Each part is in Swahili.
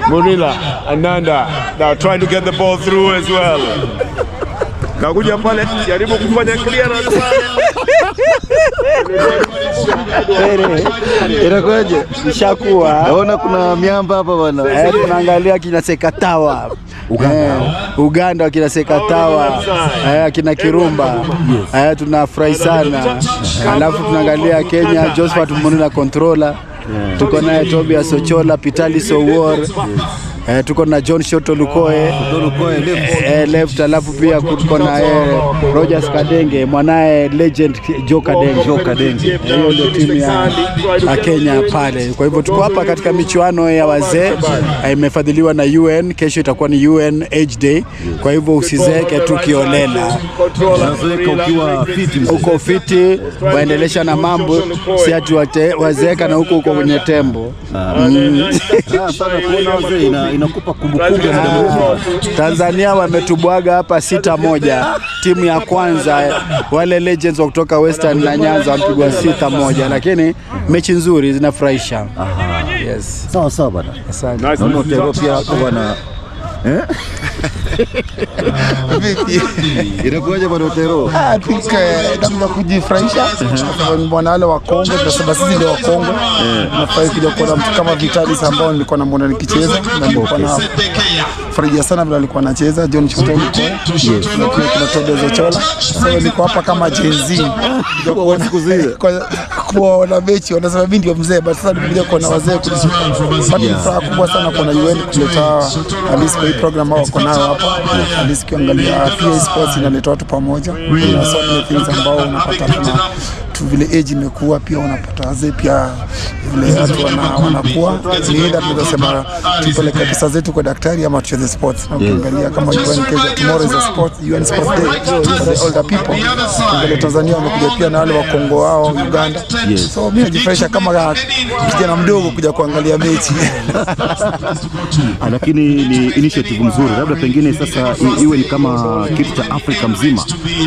Murila, Ananda, now trying to get the ball through as well. Kakuja pale, jaribu kufanya clearance pale. Inakuaje? Nishakuwa. Naona kuna miamba hapa bwana. Tunaangalia kina Sekatawa. Uganda kina Sekatawa. Kina Kirumba. Tunafurahi sana. Alafu tunaangalia Kenya, Josephat Mununa controller. Tuko naye Tobias Ochola, Pitalis Owor. Tuko na John Shoto Lukoe left, alafu pia tuko na Rogers Kadenge, mwanae legend Joe Kadenge. Hiyo ndio timu ya Kenya pale. Kwa hivyo tuko hapa katika michuano ya wazee, imefadhiliwa na UN. Kesho itakuwa ni UN Age Day. Kwa hivyo usizeke tu kiolela, ukiwa uko fiti waendelesha na mambo, si ati wazeeka na huko kwenye tembo. Sana kuona wazee inakupa kumbukumbu. Tanzania wametubwaga hapa 6-1. Timu ya kwanza wale legends wa kutoka Western na Nyanza wamepigwa 6-1, lakini mechi nzuri zinafurahisha. Yes. Sawa bwana. Asante. Naona Otero pia hapo bwana. Inakuaje bwana Otero? Ndio kujifurahisha. Mbona wale wa Kongo, tunasema sisi ndio wa Kongo. Nafurahi kuja kuona mtu kama Vitalis ambao nilikuwa namuona nikicheza, na nilikuwa na furahia sana vile alikuwa anacheza. John Shoto Lukoe, kuna Tobias Ochola. Sasa nilikuwa hapa kama Gen Z. Kwa siku zile. Kwa mechi wanasema mimi ndio mzee, but sasa nimekuja kuona wazee kulishuka. Ni furaha kubwa sana kuna UN kuleta Alice kwa hii program hao wako nayo hapa. Alice kiangalia PA Sports inaleta watu pamoja. Kuna so many things ambao unapata tu vile age imekuwa, pia unapata wazee pia vile watu wanakuwa. Ni ndio tunasema tupeleke pesa zetu kwa daktari ama tucheze sports. Na ukiangalia kama UN Kenya, tomorrow is a sport, UN Sports Day for the older people. Kwa Tanzania wamekuja pia na wale wa Kongo wao, Uganda. So mimi najifurahisha kama kijana mdogo kuja kuangalia mechi. Lakini ni initiative nzuri, labda pengine sasa iwe ni kama kitu cha Afrika mzima.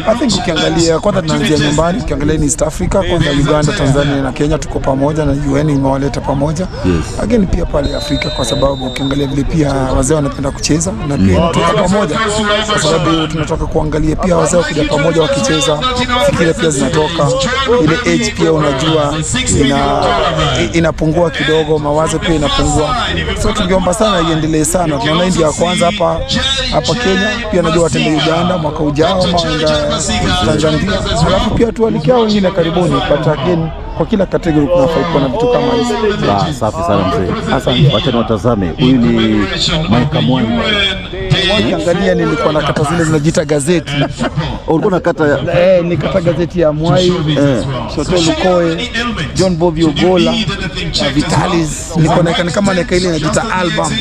I think ukiangalia kwanza tunaanzia nyumbani, ukiangalia ni East Africa, kwanza Uganda, Tanzania na Kenya tuko pamoja na UN imewaleta pamoja. Lakini pia pale Afrika, kwa sababu ukiangalia vile pia wazee wanapenda kucheza na pia tuko pamoja, kwa sababu tunataka kuangalia pia wazee kuja pamoja wakicheza, fikira pia zinatoka, ile age pia unajua inapungua kidogo, mawazo pia inapungua. So tungeomba sana iendelee sana. Tunaona India kwanza hapa Kenya, pia najua watende Uganda mwaka ujao ama Tanzania. Alafu pia tualikia wengine karibuni, but again kwa kila kategori kunafaa kuwa na vitu kama hizo. Safi sana mzee. Asante. Wacha niwatazame. Huyu ni Mike Mwanga. Ukiangalia nilikuwa nakata zile zinajiita gazeti. Ulikuwa nakata nikata gazeti ya Mwai, Shoto Lukoe, John Bobby Ogola, Vitalis. Nilikuwa nakata kama ile inajiita album.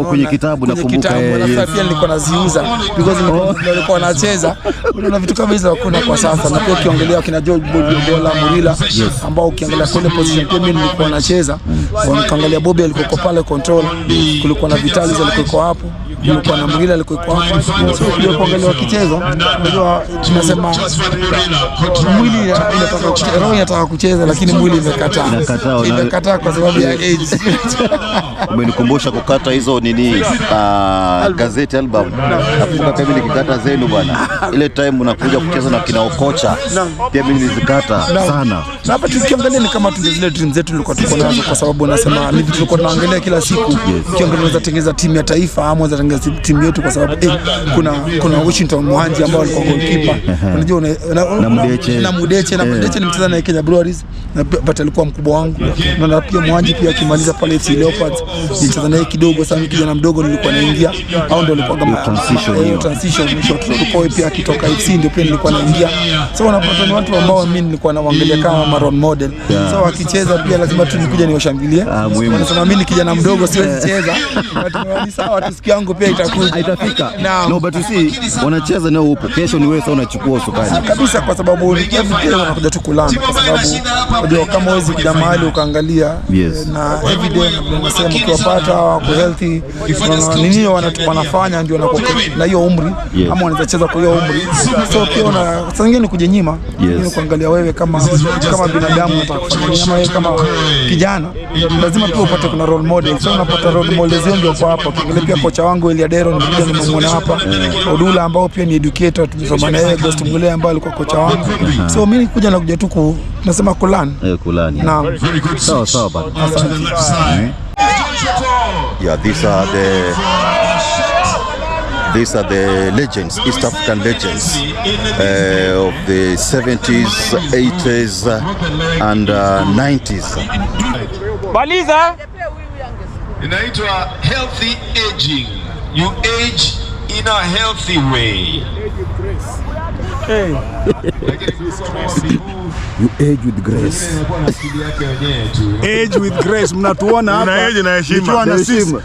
Kwenye kitabu nakumbuka. Na pia nilikuwa naziuza because nilikuwa nacheza. Kuna vitu kama hizo hakuna kwa sasa. Na pia ukiongelea kina John Bobby Ogola, Murila ambao ukiangalia kule position pia mimi nilikuwa nacheza. Ukiangalia Bobby alikuwa pale control, kulikuwa na Vitalis alikuwa hapo. Kulikuwa na Murila alikuwa hapo. So ndio kuangalia wakicheza. Unajua tunasema mwili inataka kucheza lakini mwili imekataa kwa sababu ya age. Umenikumbusha kukata hizo nini gazeti album. Nakumbuka kama nikikata zenu bwana. Ile time unakuja kucheza na kina Okocha. Pia mimi nilizikata sana. Na hapa tukiangalia ni kama zile dream zetu tulikuwa tuko nazo, kwa sababu unasema ni vitu tulikuwa tunaangalia kila siku. Ukiangalia tengeneza timu ya taifa ama tengeneza timu yetu, kwa sababu kuna Washington Mwanji ambao alikuwa goalkeeper. Unajua na Mudeche ni mchezaji na Kenya Breweries, na pata alikuwa mkubwa wangu. Na pia Mwanji pia akimaliza pale FC Leopards nicheza naye kidogo sana, kijana mdogo nilikuwa naingia, au ndio alikuwa kama transition Shoto pia akitoka FC ndio pia nilikuwa naingia. So unapata ni watu ambao mimi nilikuwa naangalia kama role model. So wakicheza pia lazima tu nikuje niwashangilie. Nasema mimi kijana mdogo siwezi cheza. Watu sawa, tusikia yangu pia itafika. No, but you see wanacheza nao upo. Kesho ni wewe sasa unachukua usukani. Kabisa, kwa sababu everyday wanakuja tu kulana, kwa sababu ndio kama wewe kila mahali ukaangalia na everyday unasema ukiwapata wako healthy, nini wanafanya ndio wanakuwa na hiyo umri ama wanaweza cheza kwa hiyo umri. So pia saa nyingine kujinyima, kuangalia wewe kama binadamu unataka kufanya ama wewe kama kijana lazima pia upate kuna role model. So unapata role models wengi wako hapa. Ukiangalia pia kocha wangu Eliadero nimemwona hapa. Odula ambao pia ni educator, tumesoma na yeye. Ghost Mulee ambao alikuwa kocha wangu. So mimi kuja tu nasema kulan. Kulani. Naam. Sawa bana. Yeah, these are the legends, East African legends of the 70s, 80s and 90s. Baliza. Inaitwa healthy aging. You age in a healthy way. Hey. You age with grace. Age with grace. Mnatuona hapa. Age na heshima.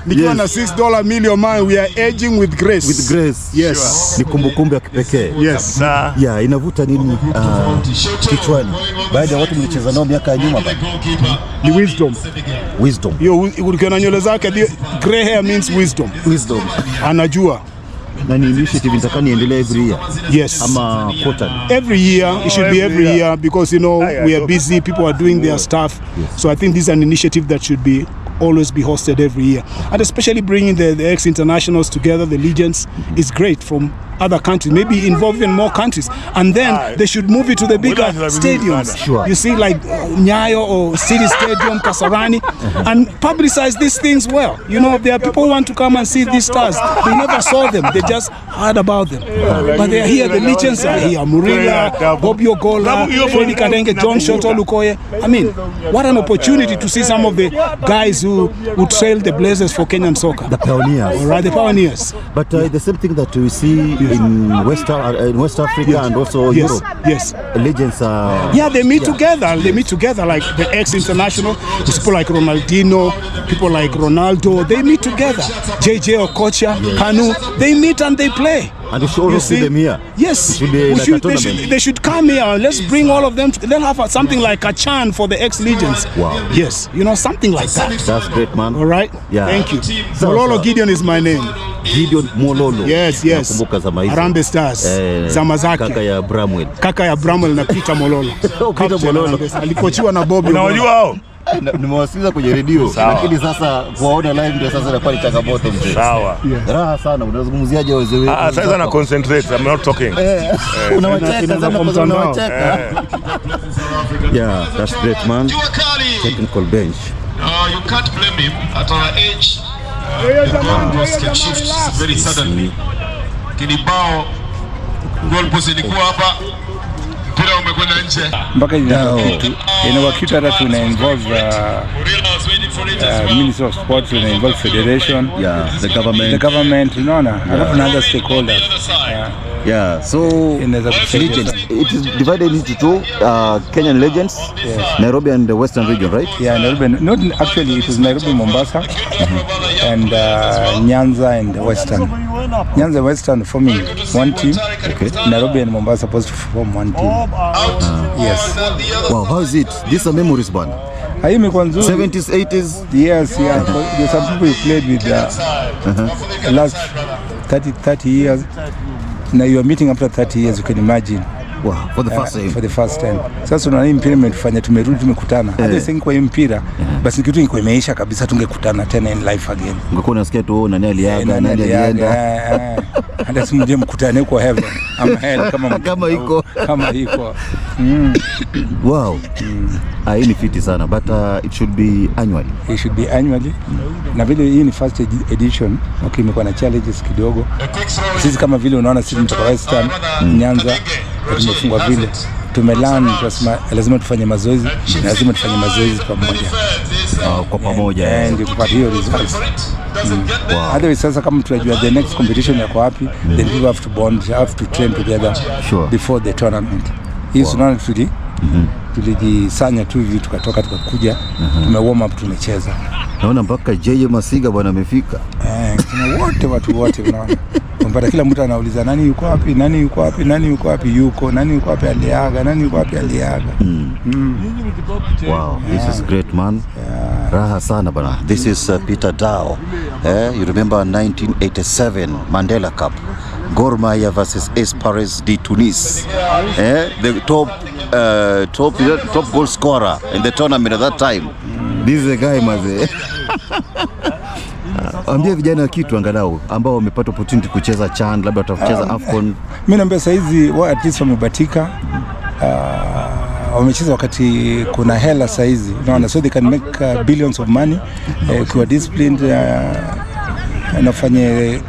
Nikiwa na $6 million man, we are aging with grace. With grace. Yes. Sure. Ni kumbukumbu ya kipekee. Yes. Yeah, inavuta nini kichwani? Baada ya watu mlicheza nao miaka ya nyuma bana. Ni wisdom. Wisdom. Yo, ukiona nywele zake, gray hair means wisdom. Wisdom. Anajua. Na ni initiative inataka niendelee every year. Yes. Ama quarterly. Every year, it should be every year because we are busy, people are doing their stuff. Yes. So I think this is an initiative that should be always be hosted every year. And especially bringing the ex-internationals together, the legends, is great from other countries, maybe involving more countries. And then they should move it to the bigger stadiums. Sure. You see, like Nyayo or City Stadium, Kasarani, and publicize these things well. There are people who want to come and see these stars. They never saw them, they just heard about them. But they are here, the legends are here. Murila, Bobby Ogola, Freddy Kadenge, John Shoto Lukoye. I mean, what an opportunity to see some of the guys who trailed the blazers for Kenyan soccer. The pioneers. All right, the pioneers. But the same thing that we see in West Africa and also Europe. Yes. Legends are... Yeah, they meet together. They meet together like the ex-international. People like Ronaldinho, people like Ronaldo. They meet together. JJ Okocha, Kanu. They meet and they play. And you should see them here. Yes. They should come here. Let's bring all of them. They'll have something like a chant for the ex-legends. Wow. Yes. Something like that. That's great, man. All right. Yeah. Thank you. Mololo Gideon is my name. Gideon Mololo. Yes. Harambee Stars. Zamazaki. Kaka ya Bramwell na Peter Mololo. Peter Mololo. Alikochiwa na Bobby. Unawajua hao? Nimewasikiza kwenye redio, lakini sasa kuwaona live ndio sasa inakuwa ni changamoto mzee. Sawa. Raha sana. Unazungumziaje wazee wetu? Sasa na concentrate. I'm not talking. Unawacheka sana kwa sababu unawacheka. Yeah, that's great, man. Technical bench. You can't blame him at our age. Goals can shift very suddenly. Kilibao goal post ilikuwa hapa. Mpira umekwenda nje. Mpaka inakuwa kitu hata tuna involve Ministry of Sports, tuna involve Federation, the government, unaona, alafu na other stakeholders. Yeah, so legends. It is divided into two Kenyan legends, Nairobi and the Western region, right? Yeah, Nairobi. Not actually, it was Nairobi, Mombasa, and Nyanza and Western. Nyanza and Western forming one team. Okay. Nairobi and Mombasa supposed to form one team. Yes. Wow, how is it? These are memories, man. 70s, 80s. Yes, yeah. There's some people who played with the last 30 years. Now you are meeting after 30 years, you can imagine. Wow, for the first time. For the first time. Sasa tuna mpira imetufanya tumerudi tumekutana. Hata sisi kwa mpira basi kitu iko imeisha kabisa, tungekutana tena in life again. Ungekuwa unasikia tu nani aliaga, nani alienda. Hata simje mkutane kwa heaven ama hell kama iko. Wow. Hii ni fiti sana, but it should be annually. It should be annually. Na vile hii ni first edition, okay, imekuwa na challenges kidogo. Sisi kama vile unaona sisi kutoka Western, Nyanza, tumefungwa vile. Tumelan, lazima tufanye mazoezi, lazima tufanye mazoezi pamoja. Kwa pamoja. And kupata hiyo results. Wow. Otherwise sasa kama tunajua the next competition yako wapi, then people have to bond, have to train together before the tournament. Hii tunaona tulijisanya tu hivi tukatoka tukakuja, tumewarm up tumecheza. Naona mpaka JJ Masiga bwana amefika. Kuna watu wote unaona. Mpaka kila mtu anauliza nani yuko wapi, nani yuko wapi, nani yuko wapi, nani yuko wapi aliaga, nani yuko wapi aliaga. Wow, this is great, man. Raha sana bana. This is Peter Dao. You remember 1987 Mandela Cup. Gor Mahia versus Esperance de Tunis. The top goal scorer in the tournament at that time. This is a guy maze. Ambia vijana kitu angalau ambao wamepata opportunity kucheza CHAN, labda watacheza AFCON. Mimi naambia saizi at least wamebatika. Wamecheza wakati kuna hela saizi. Unaona, so they can make billions of money kwa disciplined anafanya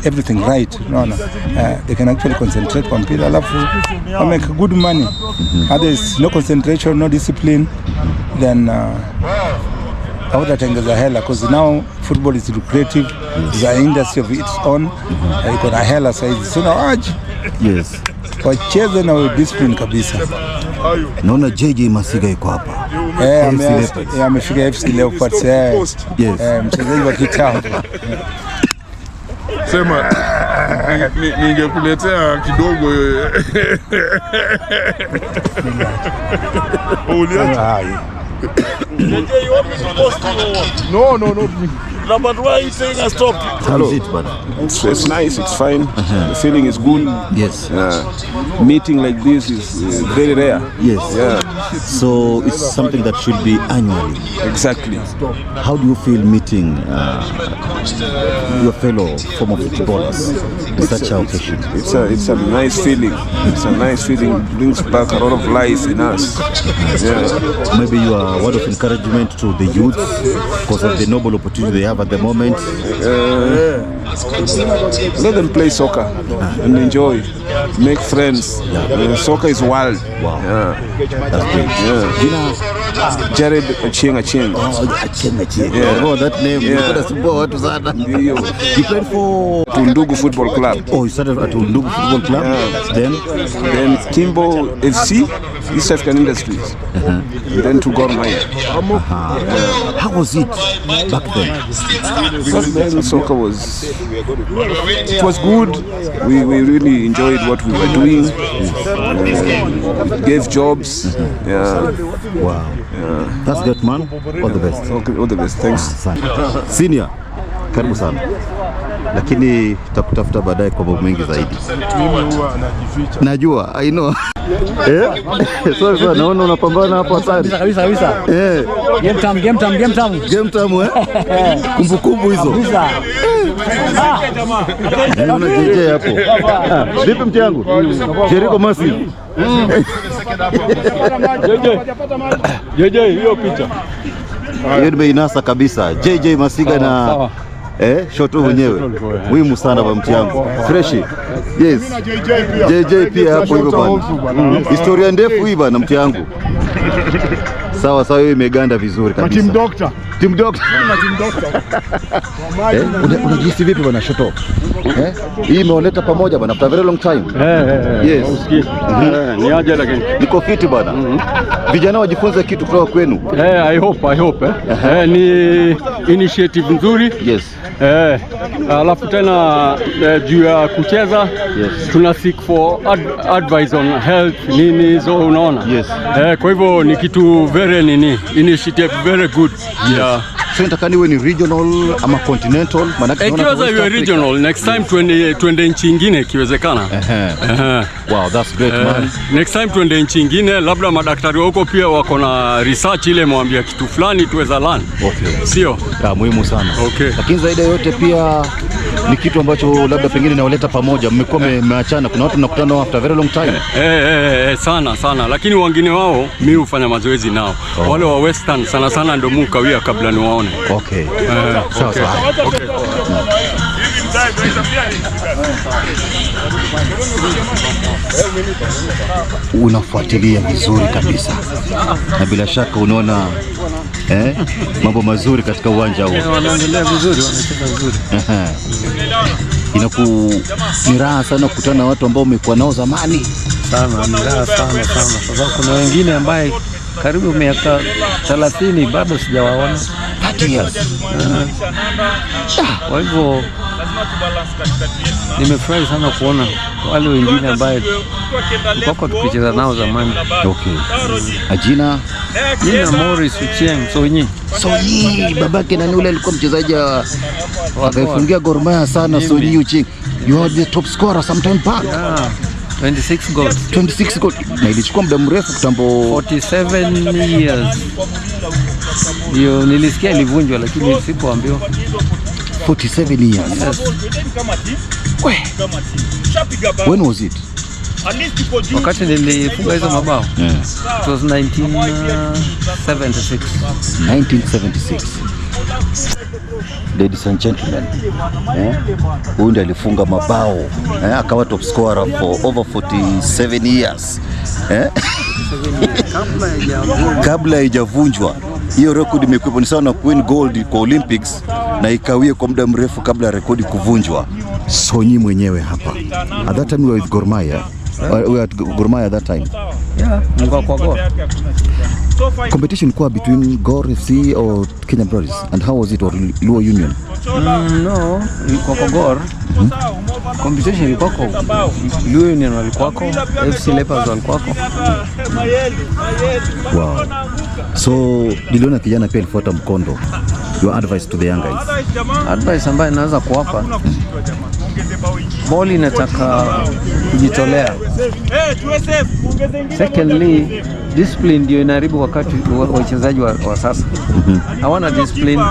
everything right. Unaona, they can actually concentrate kwa mpira alafu make good money. Others no concentration, no discipline, then hawatengeza hela, because now football is lucrative. It's an industry of its own. Iko na hela saizi, so na yes, wacheze na discipline kabisa. Naona JJ Masiga yuko hapa. Amefika FC Leopards. Yes. Mchezaji wa kitambo. Sema ningekuletea kidogo No. No, but why are you saying I stopped? Hello. It's nice, it's fine. The feeling is good. Yes. Meeting like this is very rare. Yes. Yeah. So it's something that should be annually. Exactly. How do you feel meeting your fellow former footballers in such an occasion? It's a nice feeling. It's a nice feeling. It brings back a lot of life in us. Yeah. Maybe you are a word of encouragement to the youth because of the noble opportunity they have at the moment. Let them play soccer and enjoy, make friends. Soccer is wild. Wow. That's great. Jared Achieng. Oh, that name. You played for Tundugu Football Club. Oh, you started at Tundugu Football Club. Then Kimbo FC, East African Industries. Then to Gor Mahia. How was it back then? Back then, soccer was good. We really enjoyed what we were doing. Gave jobs. Wow. That's good, man. All the best. Okay, all the best. Thanks. Senior, karibu sana. Lakini tutakutafuta baadaye kwa mambo mengi zaidi. Najua, I know. Sorry, naona unapambana hapo hatari. Kabisa. Game time. Kumbukumbu hizo. Naona JJ hapo. Vipi mti yangu? Jericho Masi. JJ, hiyo picha. Hiyo nimeinasa kabisa. JJ Masiga na shoto mwenyewe. Muhimu sana kwa mti yangu. Freshi. Yes. JJ pia hapo hivyo bwana. Historia ndefu hii bwana mti yangu. Sawa, hiyo imeganda vizuri kabisa. Team Doctor. Unajisikia vipi bwana shoto? Hii imeoleta pamoja bwana after very long time. Yes. Ni aje lakini. Niko fit bwana. Vijana wajifunze kitu kutoka kwenu. I hope. Ni initiative nzuri. Yes. Alafu tena juu ya kucheza tuna seek for advice on health nini so unaona. Yes. Kwa hivyo ni kitu initiative very good. Yeah. So nitakani we ni regional ama continental? Ikiweza iwe regional, next time tuende nchi nyingine ikiwezekana. Wow, that's great man. Next time tuende nchi nyingine, labda madaktari wako pia wako na research ile mwambia kitu fulani tuweza learn. Okay. Sio? Muhimu sana. Okay. Lakini zaidi yote pia ni kitu ambacho labda pengine inawaleta pamoja. Mmekuwa mmeachana, kuna watu mnakutana nao after very long time. Sana. Lakini wengine wao mimi hufanya mazoezi nao. Wale wa Western sana ndio mukawia kabla niwaone. Okay. Sawa. Okay. Unafuatilia vizuri kabisa. Na bila shaka unaona mambo mazuri katika uwanja huu. Wanaendelea vizuri, wanacheza vizuri. Ni raha sana kukutana na watu ambao umekuwa nao zamani. Sana, ni raha sana. Kwa sababu kuna wengine ambaye karibu miaka 30 bado sijawaona. 30 years. Kwa hivyo nimefurahi sana kuona wale wengine ambaye wako tukicheza nao zamani. Okay. Ajina Morris Ochieng Sonyi, babake nani ule alikuwa mchezaji akaifungia Gor Mahia sana. Sonyi Ochieng, you are the top scorer sometime back. 26 goals. 26 goals. Na ilichukua muda mrefu kitambo. 47 years. Hiyo nilisikia ilivunjwa lakini sikuambiwa. 47 years. Yes. When was it? Wakati nilifunga hizo mabao. It was 1976. 1976. Ladies and gentlemen, huyu ndiye alifunga mabao, akawa top scorer for over 47 years. Kabla haijavunjwa. Hiyo rekodi imekuwa ni sawa na win gold kwa Olympics na ikawie kwa muda mrefu kabla ya rekodi kuvunjwa. Sonyi mwenyewe hapa. At that time we were with Gor Mahia. We were at Gor Mahia at that time. Yeah, kwa Gor. Competition kwa between Gor FC or Kenya Brothers, and how was it, or Luo Union? No, kwa Gor. Competition ilikuwa kwa Luo Union walikuwa kwa FC Leopards walikuwa kwa. Wow. So niliona kijana pia alifuata mkondo. Your advice to the young guys? Advice ambayo naweza kuwapa, ball inataka kujitolea. Secondly, discipline ndio inaharibu wakati wachezaji wa sasa. Hawana discipline.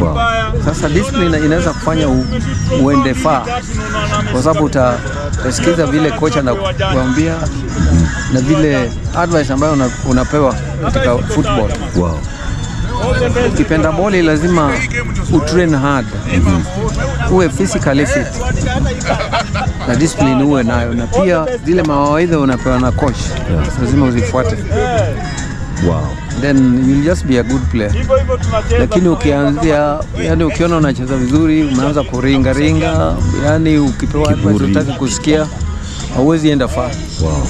Wow. Sasa discipline inaweza kufanya uende far, kwa sababu utasikiza vile kocha anakuambia na vile advice ambayo unapewa katika football. Wow. Ukipenda boli lazima utrain hard, uwe physically fit na discipline uwe nayo, na pia zile mawaidha unapewa na coach lazima uzifuate. Wow. Then you'll just be a good player. Lakini ukianzia, yani ukiona unacheza vizuri umeanza kuringa, yani ukipewa advice utaki kusikia, hauwezi enda far. Wow.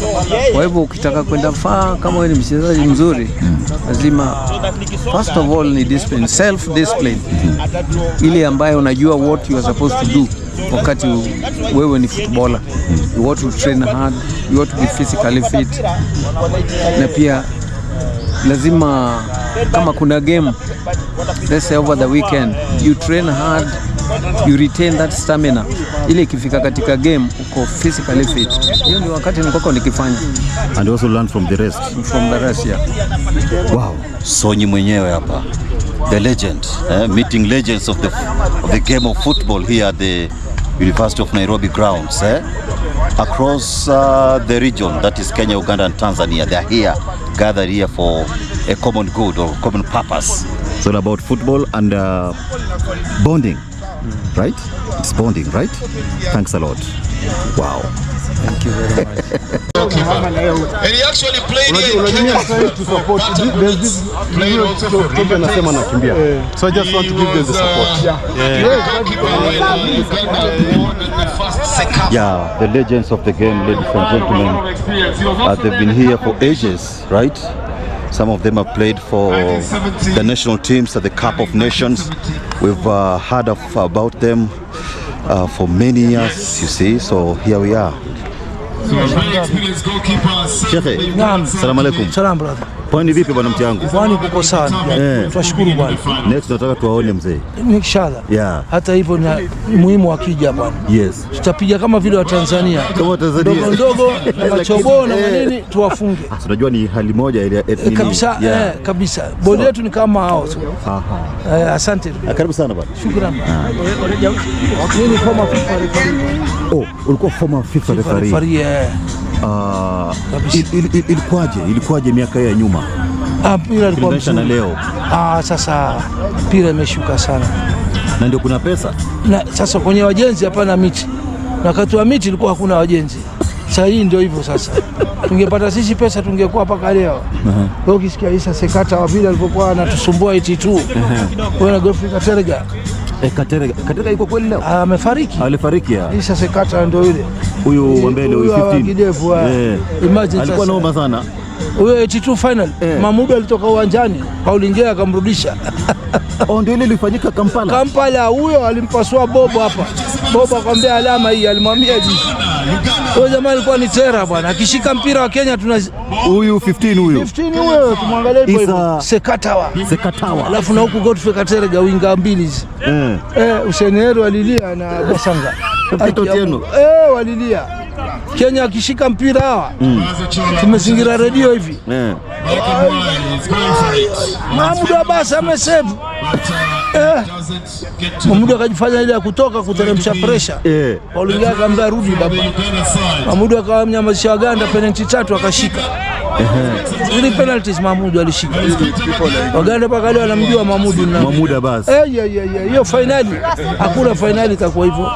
Kwa hivyo ukitaka kwenda far, kama wewe ni mchezaji mzuri, lazima first of all ni discipline, self discipline, ile ambayo unajua what you are supposed to do wakati wewe ni footballer. You want to train hard, you want to be physically fit, na pia lazima kama kuna game, let's say over the weekend, you train hard, you retain that stamina, ili ikifika katika game uko physically fit. Hiyo ndio wakati nilikuwa nikifanya. And also learn from the rest. From the rest, yeah. Wow. Sonyi mwenyewe hapa, the legend, meeting legends of the game of football here at the University of Nairobi grounds, across the region, that is Kenya, Uganda and Tanzania. They are here, gathered here for a common good or common purpose. It's all about football and bonding, right? It's bonding, right? Thanks a lot. Wow. Thank you very much. And he actually played to support. There's this anasema nakimbia. So I just want to give them the support. Yeah, the legends of the game, ladies and gentlemen, they've been here for ages, right? Some of them have played for the national teams at the Cup of Nations. We've heard about them for many years, you see, so here we are. Sheikh, salamu alaikum. Salam brother. Pwani vipi bwana mtiangu? Pwani kuko sana. Tunashukuru bwana. Next tunataka tuwaone mzee. Inshallah. Yeah. Hata hivyo ni muhimu akija bwana. Yes. Tutapiga kama vile wa Tanzania. Kama Tanzania. Ndogo na choboo na manini tuwafunge. Unajua ni hali moja ile kabisa, kabisa. Bodi yetu ni kama hao. Aha. Asante. Karibu sana bwana. Shukrani. Mimi former FIFA referee. Oh, ulikuwa former FIFA referee. Ilikuwaje miaka ya nyuma? Mpira ilikuwa mzuri. Leo. Sasa mpira imeshuka sana. Na ndio kuna pesa. Na sasa kwenye wajenzi hapana miti. Na wakati wa miti ilikuwa hakuna wajenzi. Sasa hii ndio hivyo sasa. Tungepata sisi pesa tungekuwa mpaka leo. Wewe ukisikia Isa Sekata wa vile alipokuwa anatusumbua 82. Wewe na Godfrey Katerega. Katerega yuko kweli leo? Amefariki. Alifariki ya. Isa Sekata ndio yule. Huyu wa mbele huyu 15. Imagine alikuwa naomba sana. Huyo 82 final. Mamudu alitoka uwanjani, Paulingea akamrudisha. Ndio ile ilifanyika Kampala. Kampala, huyo alimpasua Bobo hapa. Bobo akamwambia alama hii, alimwambia jinsi. Huyo jamaa alikuwa ni tera bwana. Akishika mpira wa Kenya huyu 15 huyo. 15 huyo tumwangalie hivyo hivyo. Sekatawa. Alafu na huku Godfrey Katerega winga mbili hizi. Hussein Heru alilia na Basanga. Vito teno. Walilia. Kenya akishika mpira hawa tumezingira redio hivi. Mahmoud Abbas amesave. Mahmoud akajifanya ile ya kutoka kuteremsha pressure. Paulinga akamwambia rudi baba. Mahmoud akamnyamazisha Waganda penalty 3 akashika. Ile penalties Mahmoud alishika. Waganda paka leo wanamjua Mahmoud Abbas. Hiyo finali hakuna finali itakuwa hivyo.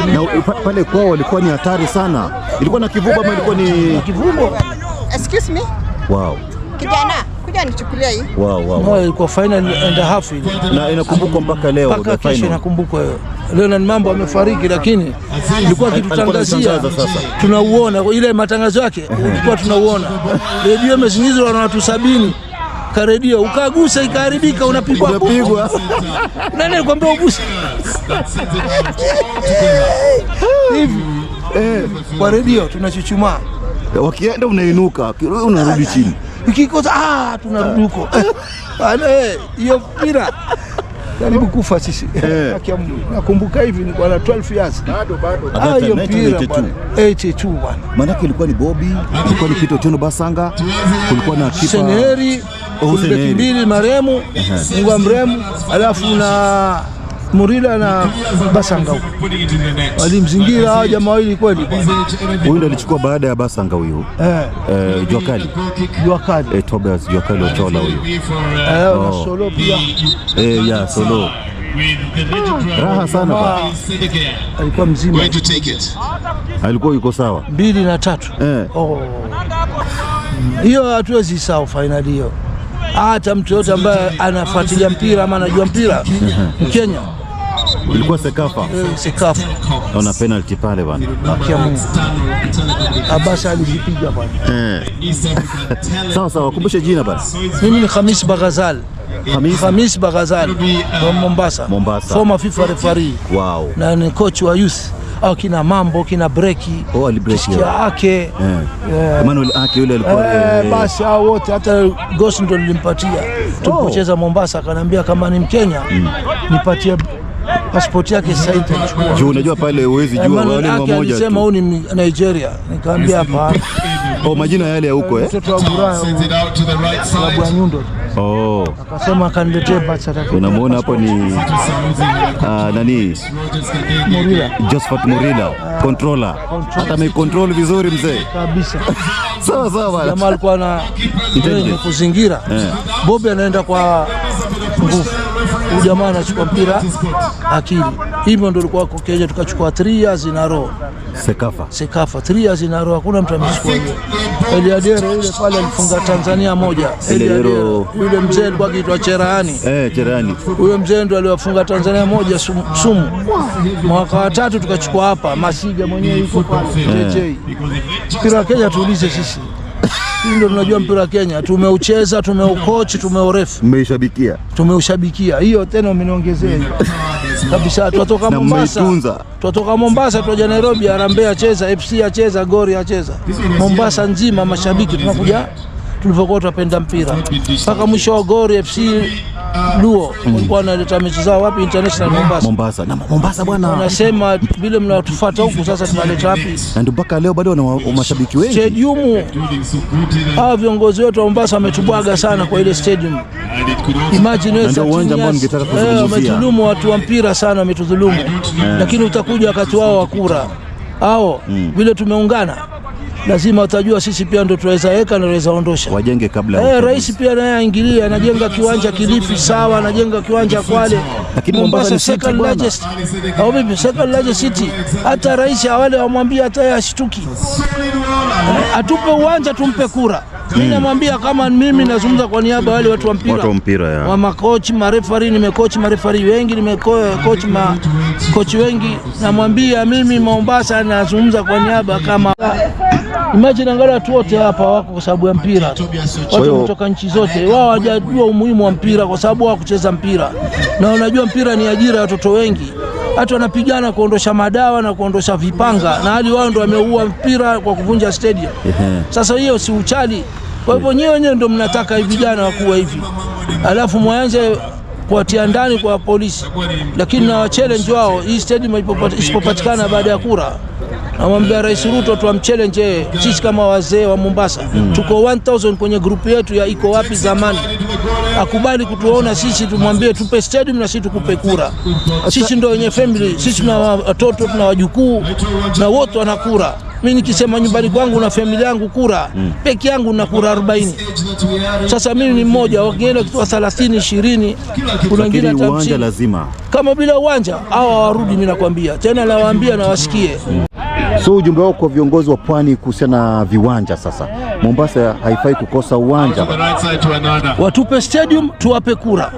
Na pale kwao walikuwa ni hatari sana. Ilikuwa na kivuko ama ilikuwa ni kivuko? Excuse me. Wow. Kijana, kuja nichukulia hii. Wow. Ilikuwa final and a half ile. Na inakumbukwa mpaka leo the final. Kesho inakumbukwa hiyo. Leo na mambo amefariki lakini ilikuwa kitutangazia tunauona ile matangazo yake ilikuwa tunauona. Redio imezingizwa na watu 70. Ka redio ukagusa ikaharibika unapigwa. Nani alikwambia uguse? Hivi kwa redio tunachuchumaa. Wakienda unainuka, unarudi chini. Ukikosa tunarudi huko. Bana hiyo mpira karibu kufa sisi. Nakumbuka hivi ni kwa 12 years. Hiyo mpira 82 bwana. Maana ilikuwa ni Bobby, ilikuwa ni Peter Otieno Basanga, kulikuwa na kipa Seneri, mbili maremu, Mungu mremu, alafu na Murila na Basanga huko. Walimzingira hao jamaa wawili kweli. Huyu ndiye alichukua baada ya Basanga huyu. Jua Kali. Tobias Jua Kali Ochola huyu. Na Solo pia. Solo. Raha sana bwana. Alikuwa mzima. Alikuwa yuko sawa. 2 na 3. Hiyo hatuwezi sawa finali hiyo. Hata mtu yote ambaye anafuatilia mpira ama anajua mpira Kenya. Ilikuwa Sekafa. Sekafa. Ona penalty pale bwana. Abbas alijipiga bwana. Sawa, kumbushe jina bwana. Mimi ni Khamis Baghazal. Khamis Baghazal wa Mombasa. Former FIFA referee. Wow. Na ni coach wa youth. Au kina Mambo, kina Breki. Kisikia Ake. Emmanuel Ake yule alikuwa basi hao wote hata Ghost ndo nilimpatia. Tulipocheza Mombasa akaniambia kama ni Mkenya nipatie passport yake sasa nitachukua. Juu unajua pale huwezi jua wale mmoja tu. Alisema huyu ni Nigeria. Nikamwambia hapa. Majina yale ya huko Mtoto wa Burayo. Sababu ya Nyundo. Akasema kaniletee birth certificate. Unamuona hapo ni nani? Murila. Josephat Murila, controller. Hata amecontrol vizuri mzee. Kabisa. Sawa bwana. Jamaa alikuwa na kuzingira. Bobby anaenda kwa nguvu. Huyu jamaa anachukua mpira akili. Hivyo ndio ilikuwa kwa Kenya tukachukua 3 years in a row. Sekafa 3 years in a row, hakuna mtu amechukua hiyo. Eliadero yule pale alifunga Tanzania moja. Eliadero yule mzee alikuwa akiitwa Cherahani. Cherahani. Huyo mzee ndo aliwafunga Tanzania moja sumu. Mwaka wa 3 tukachukua hapa Masiga mwenyewe yuko pale. JJ. Mpira Kenya tuulize sisi. Ndio tunajua mpira Kenya, tumeucheza, tumeucoach, tumeurefu. Tumeushabikia. Hiyo tena umeniongezea hiyo. Kabisa tutoka Mombasa tuja Nairobi, Harambee acheza, FC acheza, Gori acheza. Mombasa nzima mashabiki tunakuja tulivyokuwa tunapenda mpira. Mpaka mwisho wa Gori FC Luo walikuwa wanaleta mechi zao wapi? International Mombasa bwana. Wanasema vile mnatufuata huku sasa tunaleta wapi? Na ndio mpaka leo bado wana mashabiki wengi. Stadium. Viongozi wetu wa Mombasa wametubwaga sana kwa ile stadium. Imagine wewe uwanja ambao ningetaka kuzungumzia. Wametudhulumu watu wa mpira sana, wametudhulumu. Lakini utakuja wakati wao wa kura. Vile tumeungana lazima utajua sisi pia ndio tunaweza weka na tunaweza ondosha. Wajenge kabla. Rais pia naye aingilia, anajenga kiwanja Kilifi sawa, anajenga kiwanja Kwale. Lakini Mombasa ni second largest. Second largest city. Hata rais wale wamwambia hata ashituki. Atupe uwanja tumpe kura. Mimi namwambia kama mimi nazungumza kwa niaba wale watu wa mpira. Wa makochi, marefari, nimekochi marefari wengi, kochi wengi, namwambia mimi Mombasa nazungumza kwa niaba kama imagine angalia watu wote hapa wako kwa sababu ya mpira. Watu kutoka nchi zote wao hawajajua umuhimu wa mpira kwa sababu wao kucheza mpira. Na unajua mpira ni ajira ya watoto wengi. Hata wanapigana kuondosha madawa na kuondosha vipanga na hali wao ndio wameua mpira kwa kuvunja stadium. Sasa hiyo si uchali. Kwa hivyo nyewe ndio mnataka vijana wakuwa hivi. Alafu mwanze kuwatia ndani kwa polisi. Lakini na challenge wao hii stadium isipopatikana baada ya kura Namwambia Rais Ruto tuamchallenge sisi kama wazee wa Mombasa. Tuko 1000 kwenye grupu yetu ya iko wapi zamani. Akubali kutuona sisi, tumwambie tupe stadium na sisi tukupe kura. Sisi ndio wenye family, sisi tuna watoto, tuna wajukuu na wote wana kura. Mimi nikisema nyumbani kwangu na familia yangu kura, peke yangu na kura 40. Sasa mimi ni mmoja, wengine kutoa 30, 20, kuna wengine hata uwanja lazima. Kama bila uwanja hawa warudi, mimi nakwambia. Tena nawaambia na wasikie. So ujumbe wako kwa viongozi wa pwani kuhusiana na viwanja sasa. Mombasa haifai kukosa uwanja. Watupe stadium tuwape kura.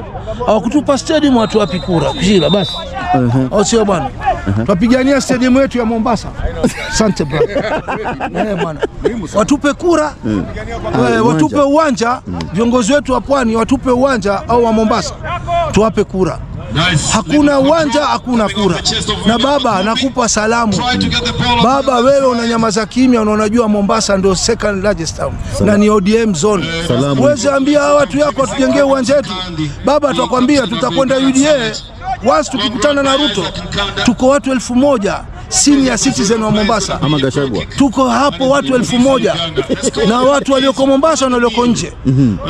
Hawakutupa stadium watuwape kura. Kujila basi. Au sio bwana? Tupigania stadium yetu ya Mombasa. Asante brother. Bwana. Watupe kura. Watupe uwanja. Viongozi wetu wa pwani watupe uwanja au wa Mombasa. Tuwape kura. Hakuna uwanja, hakuna kura. Na baba nakupa salamu. Baba wewe unanyamaza kimya, unajua Mombasa ndio second largest town na ni ODM zone. Uweze ambia watu yako watujengee uwanja wetu. Baba tutakwambia tutakwenda UDA. Once tukikutana na Ruto tuko watu 1000 senior citizen wa Mombasa. Ama Gachagua. Tuko hapo watu 1000 na watu walioko Mombasa na walioko nje.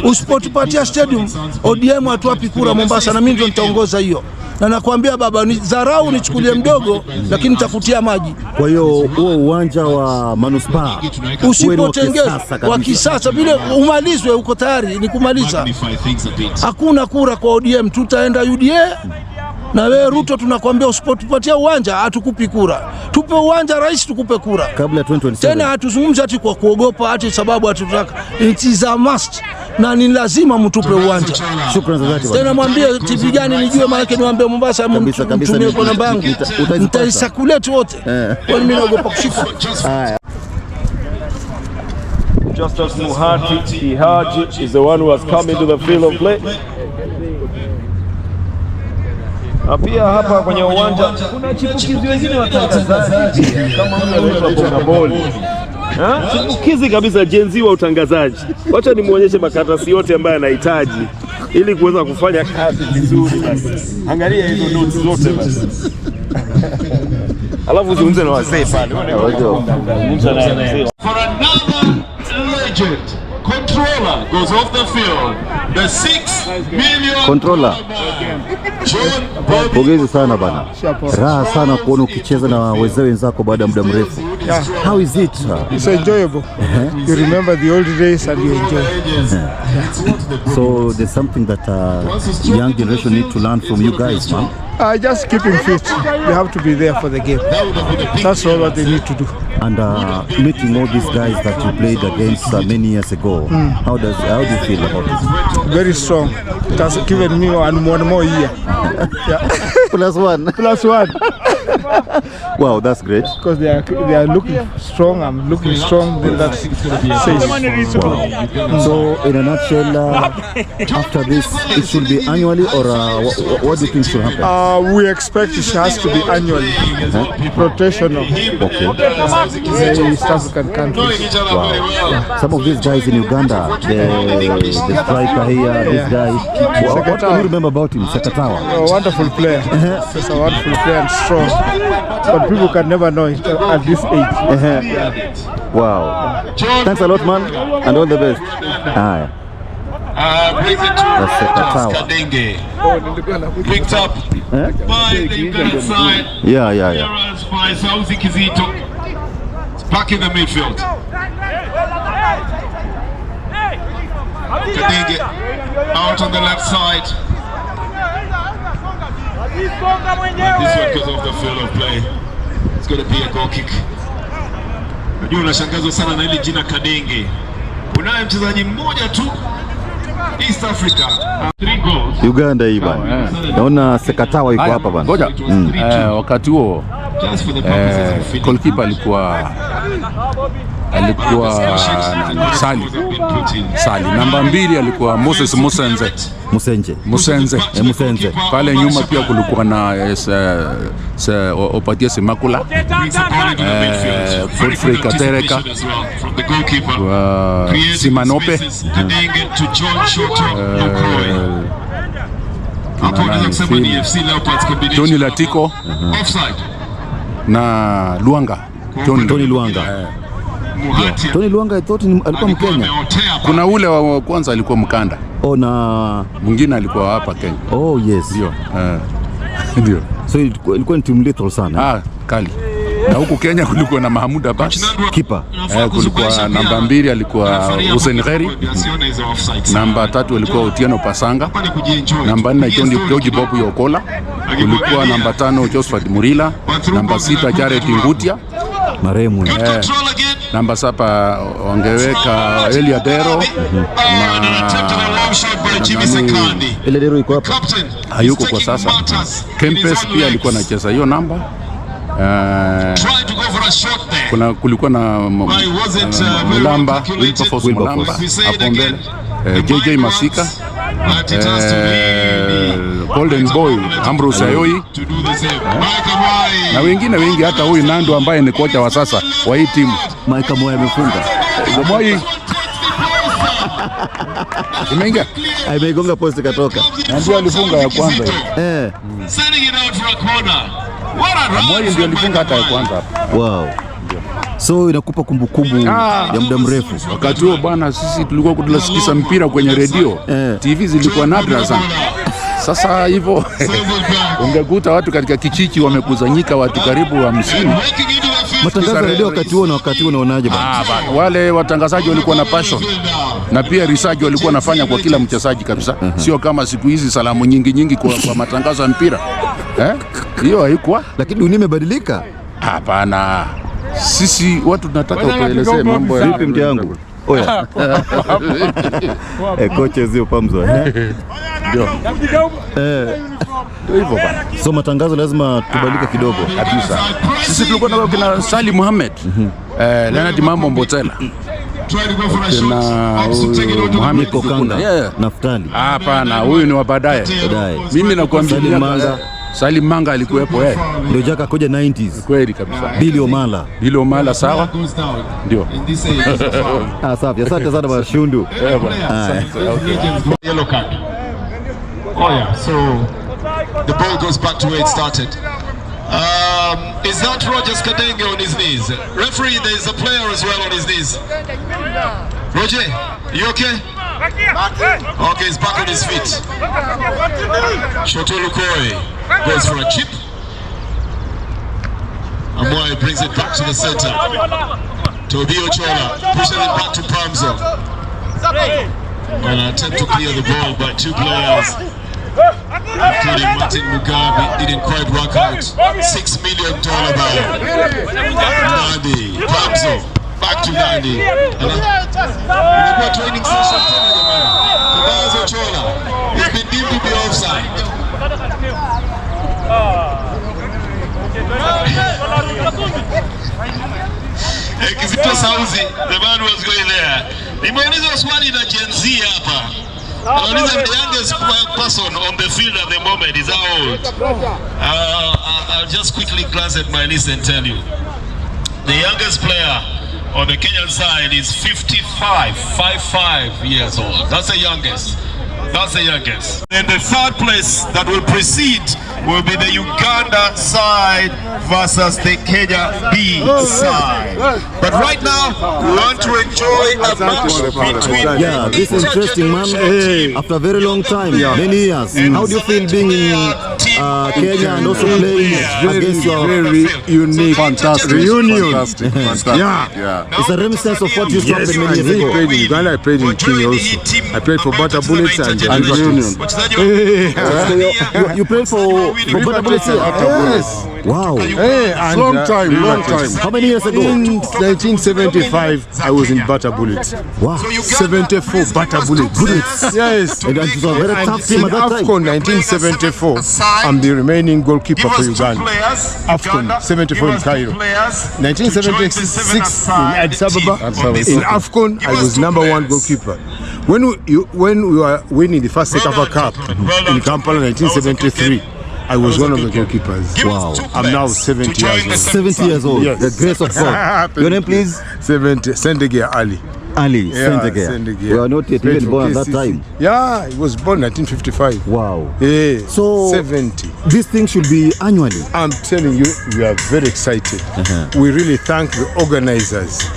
Usipotupatia stadium ODM hatuwapi kura Mombasa, na mimi ndio nitaongoza hiyo. Na nakwambia baba, ni dharau nichukulie mdogo, lakini nitakutia maji. Kwa hiyo huo uwanja wa Manuspaa usipotengezwa wa kisasa vile umalizwe, uko tayari ni kumaliza. Hakuna kura kwa ODM, tutaenda UDA. Na wewe Ruto tunakwambia usipotupatia uwanja hatukupi kura. Tupe uwanja rais, tukupe kura. Kabla 2027. Tena hatuzungumzi ati kwa kuogopa ati sababu hatutaka. It is a must. Na ni lazima mtupe uwanja. Shukrani za dhati. Tena mwambie TV gani nijue, maana yake niwaambie Mombasa mtumie kwa namba yangu. Nitaisakulete wote. Kwa mimi naogopa kushika. Justus Muhati Haji is the one who has come into the field of play. Na pia hapa kwenye uwanja kuna chipukizi wengine watangazaji kama mnaitwa Bongaboli. Chipukizi kabisa, jenzi wa utangazaji. Wacha nimuonyeshe makaratasi yote ambayo anahitaji ili kuweza kufanya kazi vizuri. Basi angalia hizo notes zote basi. Alafu zungumze na wazee pale. Zungumza na wazee. For another legend, controller goes off the field. The 6 million controller. Pongezi sana bana. Raha sana kuona ukicheza na wazee wenzako baada ya muda mrefu. How is it? It's enjoyable. You remember the old days and you enjoy. So there's something that young generation need to learn from you guys, man. Just keeping fit. You have to be there for the game. That's all what they need to do. And meeting all these guys that you played against many years ago, how do you feel about it? Very strong. It has given me one more year. Plus one. Plus one. Wow, that's great. Because they are looking strong. I'm looking strong. That says. Wow. So in a nutshell, after this, it should be annually, or what do you think should happen? We expect it has to be annually. Rotational. Okay. East African countries. Wow. Yeah. Some of these guys in Uganda, the striker here, this guy. What do you remember about him, Sekatawa? A wonderful player. He's a wonderful player and strong. But people can never know it at this age. Wow. Thanks a lot, man, and all the best. Hi. Brings it to Kadenge. Picked up by the Uganda side. Yeah. By Sauzi Kizito. Back in the midfield. Kadenge out on the left side. This one goes off the field of play. It's going to be a goal kick. Najua unashangazwa sana na ile jina Kadenge. Kunaye mchezaji mmoja tu East Africa. 3 goals. Uganda hii bana. Naona Sekatawa yuko hapa bana. Ngoja. Wakati huo goalkeeper alikuwa Sali. Namba 2 alikuwa Moses Musenze. Pale nyuma pia kulikuwa na Opatia Semakula, Godfrey Katereka, Simanope, Tony Latiko na Luanga. Tony Luanga. Tony Luanga I thought alikuwa Mkenya. Kuna ule wa kwanza alikuwa Mkanda. Na mwingine alikuwa hapa Kenya. Oh yes. Ndio. Ndio. So ilikuwa ni timu lethal sana. Kali. Na huku Kenya kulikuwa na Mahmoud Abbas kipa. Kulikuwa namba 2 alikuwa Hussein Kheri. Namba 3 alikuwa Otieno Pasanga. Namba 4 George Bobu Yokola. Kulikuwa namba 5 Josephat Murila. Namba 6 Jared Ngutia. Maremu. Namba 7 wangeweka Elia Dero. Elia Dero yuko hapa. Hayuko kwa sasa. Kempes pia alikuwa anacheza hiyo namba. Kulikuwa na Mulamba, Wilberforce Mulamba hapo mbele, JJ Masika, Golden Boy, Ambrose Ayoi na wengine wengi, hata huyu Nando ambaye ni kocha wa sasa wa hii timu. Mike Moya amefunga. Moi imeingia, imegonga post katoka. Ndio alifunga ya kwanza. Moi ndio alifunga hata ya kwanza hapa. Wow. So inakupa kumbukumbu ya muda mrefu. Wakati huo bwana, sisi tulikuwa tunasikiza mpira kwenye redio. TV zilikuwa nadra sana. Sasa hivyo ungekuta watu katika kijiji wamekusanyika watu karibu 50. Matangazo ya redio wakati huo na wakati huo unaonaje bwana? Wale watangazaji walikuwa na passion. Na pia research walikuwa wanafanya kwa kila mchezaji kabisa. Sio kama siku hizi salamu nyingi kwa matangazo ya mpira. Hiyo haikuwa. Lakini dunia imebadilika. Hapana. Sisi watu tunataka utuelezee mambo ya vipi mke wangu. Oya. Kocha zio pamzo. Ndio. Ndio hivyo bana. So matangazo lazima tubadilike kidogo kabisa. Sisi tulikuwa na kina Salim Mohamed, Leonard Mambo Mbotela. Kina Mohamed Kokanga, Naftali. Hapana, huyu ni wa baadaye. Mimi nakwambia Salim Manga alikuwepo yeye. Ndio Jaka koja 90s. Kweli kabisa. Billy Omala sawa? Ndio. Safi. Asante sana bwana Shundu. Yellow card. Oh yeah, so the ball goes back to where it started. Is that Rogers Kadenge on his knees? Referee, there is a player as well on his knees. Roger, you okay? Okay, he's back on his feet. Shotolukoi goes for a chip. Amoy brings it back to the center. Tobi Ochola pushes it back to Pamzo. An attempt to clear the ball by two players, including Martin Mugabe, didn't quite work out. $6 million buy. Nandi, Pamzo, back to Nandi. Imekuwa training session tena jamani. Tobias Ochola, he's been deemed to be offside. Kizito Sauzi, the man was going there. Nimeuliza swali la Gen Z hapa. Nauliza the youngest person on the field at the moment is how old? I'll just quickly glance at my list and tell you. The youngest player on the Kenyan side is 55 years old. That's the youngest. And the third place that will precede will be the Uganda side versus the Kenya B side. But right now, we want to enjoy a match between... Yeah, this is interesting, man. After a very long time, many years. How do you feel being in Kenya and also playing against your... Very unique, fantastic reunion. Fantastic. Yeah. It's a reminiscence of what you saw many years ago. I played in Uganda, I played in Kenya also. I played for Butter Bullets and Union. You played for Butter Bullets? Yes. Wow. Long time. How many years ago? In 1975, I was in Butter Bullets. Wow. 74 Butter Bullets. Yes. And it was a very tough team at that time. AFCON 1974, I'm the remaining goalkeeper for Uganda. AFCON 74 in Cairo. 1976 in Addis Ababa. In AFCON, I was #1 goalkeeper. When we were winning the first Sekafa Cup in Kampala 1973, I was one of the goalkeepers. Wow. I'm now 70 years old. 70 years old. Yes. The grace of God. Your name, please? Sendege Ali. Ali Sendege. Sendege. You are not yet even born at that time. Yeah, he was born 1955. Wow. Yeah. So 70. This thing should be annually. I'm telling you, we are very excited. We really thank the organizers.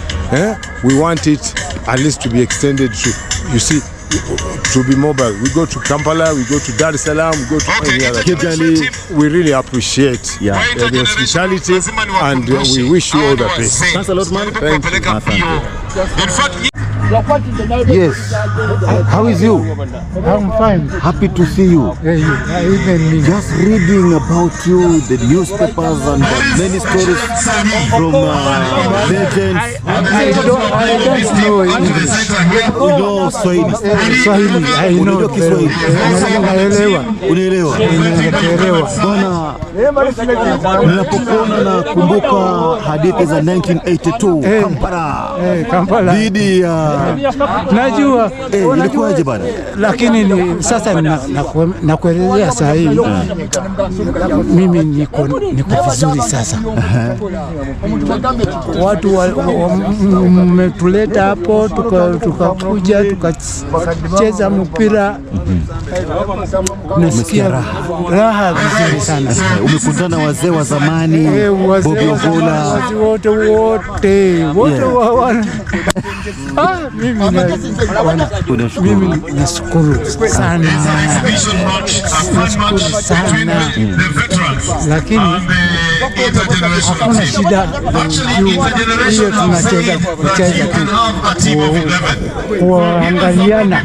We want it at least to be extended to, you see, to be mobile. We go to Kampala, we go to Dar es Salaam, we go to any other country. We really appreciate the hospitality and we wish you all the best. Thanks a lot, man. Thank you. Yes. How is you? I'm fine. Happy to see you. Even me. Just reading about you, the newspapers and many stories from legends. I don't know English. You know Swahili. Swahili, I know. Naelewa. Unaelewa? Naelewa. Bwana, ninapokuona na kumbuka hadithi za 1982 Kampala. Dhidi ya najua ilikuwaje bana? Lakini sasa nakuelezea saa hii mimi niko vizuri sasa. Watu mmetuleta hapo tukakuja tukacheza mpira, nasikia raha vizuri sana. Umekutana wazee wa zamani, Bobby Ogola, wote mimi nashukuru sana, lakini hakuna shida hiyo, tunacheza kuangaliana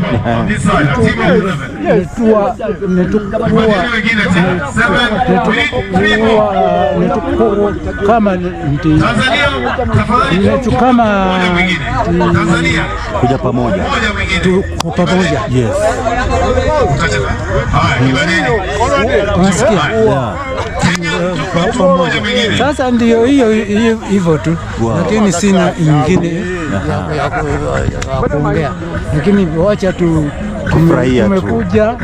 kama kuja pamoja, tuko pamoja. Yes. Unasikia? Sasa ndio hiyo hivyo tu, lakini sina ingine ya kuongea, lakini wacha tu tumekuja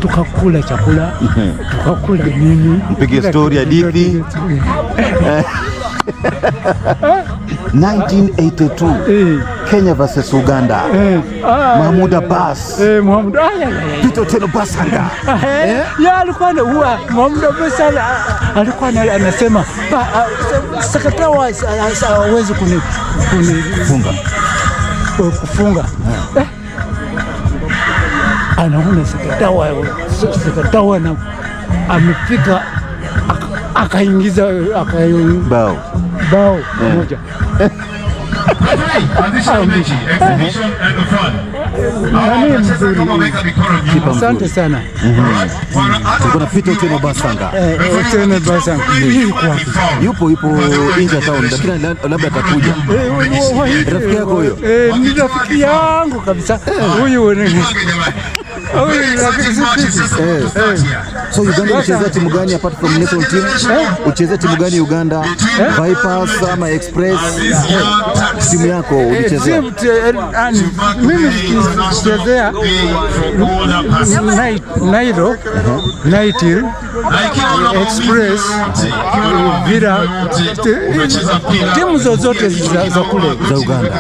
tukakula chakula, tukakula nini, mpige story hadithi. 1982 Kenya versus Uganda. Mahmoud Abbas. Peter Otieno Basanga. Ya alikuwa huwa Mahmoud Abbas alikuwa anasema Sekatawa hawezi kufunga. Anaona Sekatawa na amefika akaingiza bao moja. Asante sana. Kuna Peter Otieno Basanga. Otieno Basanga. Yupo nje ya town, lakini labda atakuja. Rafiki yako huyo? Ni rafiki yangu kabisa. Huyu So Uganda uchezea timu gani apart from national team? Uchezea timu gani Uganda? Vipers ama Express? Timu yako ulichezea? Mimi nikichezea Nairo, Nightil, Express, Vira, timu zozote za kule za Uganda.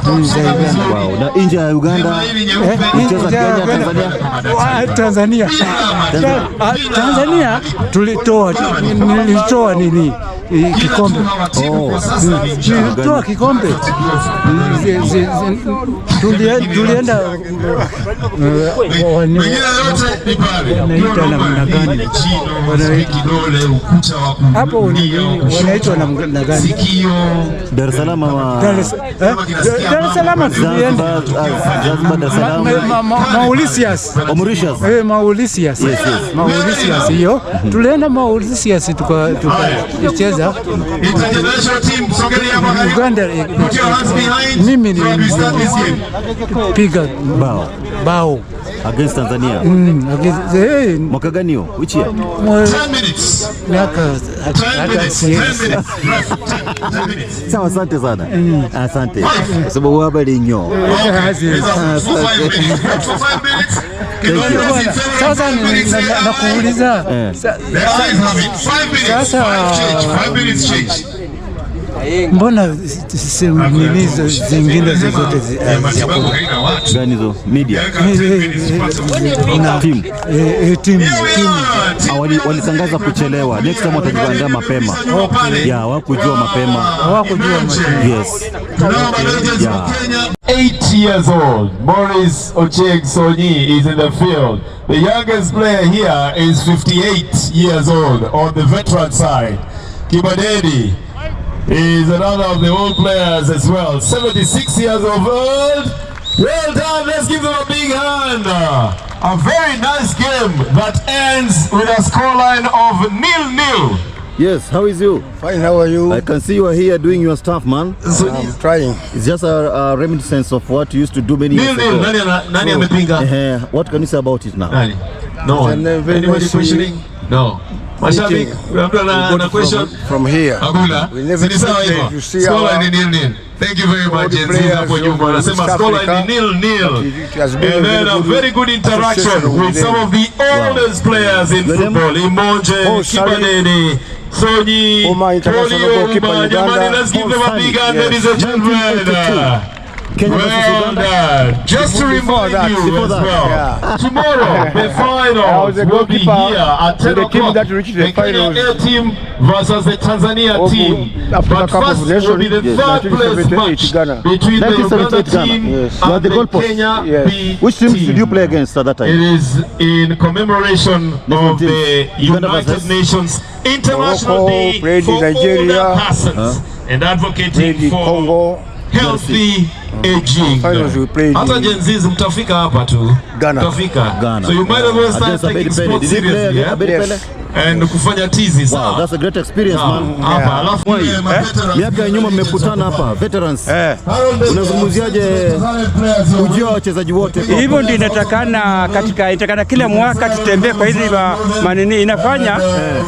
Wow. Na nje ya Uganda ucheza Kenya, Tanzania? Tanzania nilitoa nini kikombe. Nilitoa kikombe. Tulienda wanaita namna gani hapo, wanaitwa namna gani? Dar es Salaam. Dar es Salaam tulienda Mauritius. Mauritius hiyo. Tulienda Mauritius tukacheza Uganda. Mimi nilipiga bao against Tanzania. Mwaka gani hiyo? Which year? Miaka hata sawa. Asante sana. Asante. Kwa sababu habari nyo. Sasa nakuuliza sasa Mbona nilizo zingine zote gani hizo media team walitangaza kuchelewa, next time watajiandaa mapema. Ya hawakujua mapema. Yes. 8 years old, Maurice Ochieng Sonyi is in the field. The youngest player here is 58 years old on the veteran side. Kibadeni is another of the old players as well, 76 years of old. Well done, let's give them a big hand. A very nice game that ends with a scoreline of 0-0. Yes, how is you? Fine, how are you? I can see you are here doing your stuff, man. I'm trying. It's just a reminiscence of what you used to do many years ago. Nani amepinga? What can you say about it now? No. Anybody questioning? No. Mashabiki, kuna question from here. Hakuna. Sisi sawa hivyo. Scoreline ni 0-0. Thank you very much. Hapo nyuma anasema scoreline ni 0-0. And then a very good interaction with some of the oldest players in football. Imonje, Kibadeni, Sonyi, Tolio, Jamani, let's give them a big hand, ladies and gentlemen. Kenya versus Uganda. Just to remind you as well, tomorrow the finals will be here at 10 o'clock. The Kenya A team versus the Tanzania team. But first will be the third place match between the Uganda team and the Kenya B. Which team did you play against at that time? It is in commemoration of the United Nations International Day for older persons and advocating for healthy aging. Hata Gen Z mtafika hapa tu. Mtafika. So you might as well start taking sports seriously. And kufanya tizi sawa. Wow, that's a great experience, man. Hapa alafu miaka ya nyuma mmekutana hapa veterans. Unazungumziaje ujio wa wachezaji wote? Hivyo ndio inatakana kila mwaka tutembee kwa hizi manini inafanya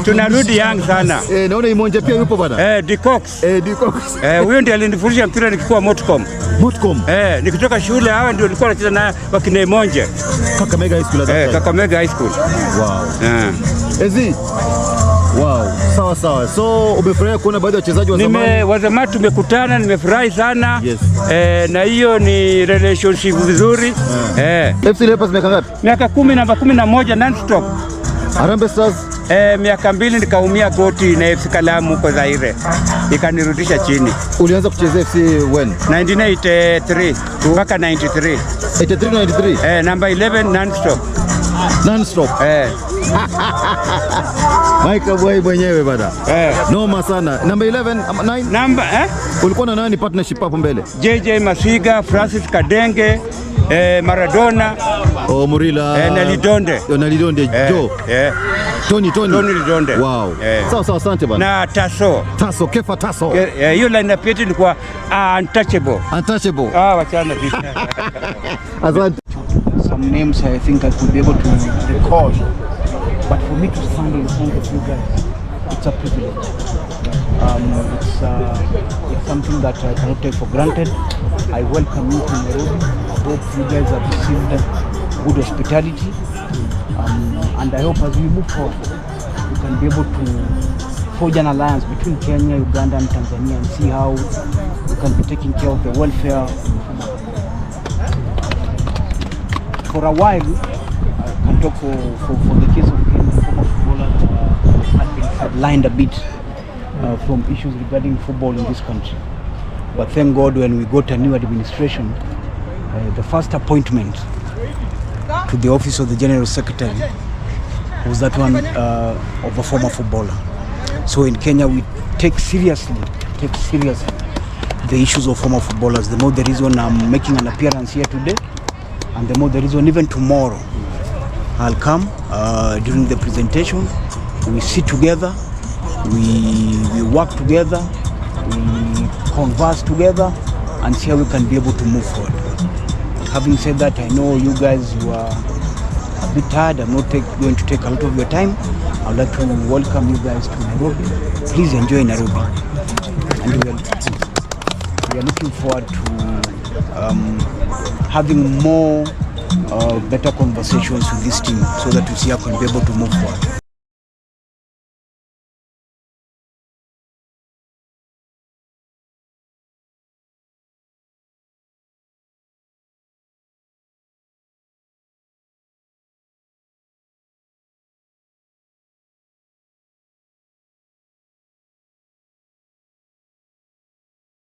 tunarudi young sana. Naona Imonje pia yupo bwana. Dikox. Huyo ndiye alinifundisha mpira nikikuwa Motcom. Nikitoka shule hawa ndio nilikuwa nacheza na wakina Imonje. Kakamega High School. Kakamega High School. Wow. Ezi. Wow, sawa. So umefurahi kuona baadhi ya wachezaji wa zamani? Wa zamani tumekutana, nimefurahi sana. Yes. Na hiyo ni relationship vizuri. FC Leopards miaka ngapi? Miaka 11 non stop. Harambee Stars? Miaka 2 nikaumia goti na FC Kalamu kwa Zaire. Ikanirudisha chini. Ulianza kucheza FC when? 1983 mpaka 93. 93. Number 11 non stop. Mike Boy mwenyewe bada. Noma sana. Number 11 9. Ulikuwa na nani partnership hapo mbele? JJ Masiga, Francis Kadenge, Maradona, Murila, na Lidonde. Joe. Tony Lidonde. Wow. Sawa, asante bana. Na Taso, Kefa Taso. Hiyo line up yetu ilikuwa untouchable. Wachana vipi. Asante. Some names I think I could be able to recall, but for me to stand in front of you guys, it's a privilege. It's something that I cannot take for granted. I welcome you to Nairobi. I hope you guys have received good hospitality, and I hope as we move forward, we can be able to forge an alliance between Kenya, Uganda, and Tanzania, and see how we can be taking care of the welfare. For a while, I can talk for the case of Kenya, former footballers had been sidelined a bit from issues regarding football in this country. But thank God when we got a new administration, the first appointment to the office of the General Secretary was that one of a former footballer. So in Kenya we take seriously the issues of former footballers. The more the reason I'm making an appearance here today, and the more the reason even tomorrow I'll come during the presentation. We sit together, we work together, we converse together, and see how we can be able to move forward. Having said that, I know you guys, you are a bit tired. I'm not going to take a lot of your time. I'd like to welcome you guys to Nairobi. Please enjoy Nairobi. And we are looking forward to having more better conversations with this team so that we see how we can be able to move forward.